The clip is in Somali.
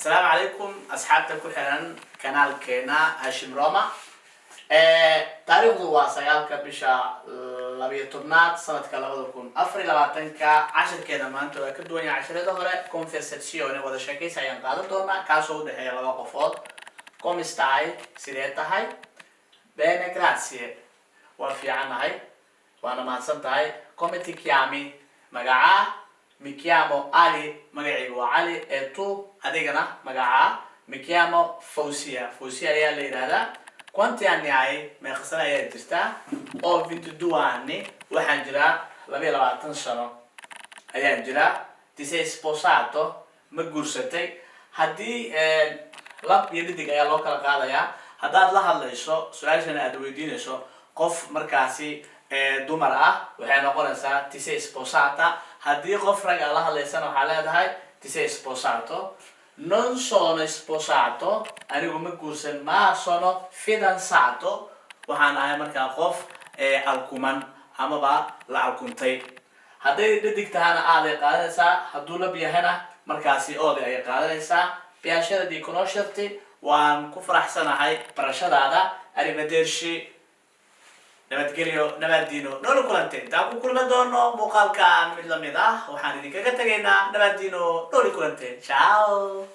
السلام عليكم أصحابتك كحران كنال كينا هاشم روما تاريخ دوا سيالك بشا لبيتورنات سنة كالغدكم أفري لباتنكا عشر كينا ما أنتو كدواني عشرة دهورة كونفرساتسيوني ودا شاكي سايان قادة دونا كاسو دحيا لغا قفوض كومستاي سيديتا هاي بينا جراتسي وفي عنا هاي وانا ما سنتهاي كوميتي كيامي مقعا ميكيامو علي مقعيقو علي ايتو هديقنا مقعا ميكيامو فوسيا يا اللي هذا كنت يعني هاي ما يخسرها يا جستا او فينتو دواني وحان جرا لبي لباتن سنو هيا جرا تيسي سبوساتو مقرستي هدي لب يديك ايا لوكال قادايا هداد لها ليسو سؤالشان ادويدينيسو qof markaasi dumar ah waxay noqonaysaa tise sposata haddii qof rag ah la hadlaysana waxaa leedahay tise sposato non sono sposato anigu ma guursan ma sono fidanzato waxaan ahay markaa qof alkuman amaba la alkuntay hadday dhadig tahana aaday qaadanaysaa hadduu lab yahana markaasi ooday ayay qaadanaysaa biashada di conoscerti waan ku faraxsanahay barashadaada arrivederci nabaddiino noolu kulantay intaan ku kulma doono muuqaalkan mid lamid ah waxaan idinkaga tegaynaa nabaddiino nooli kulanteen ciao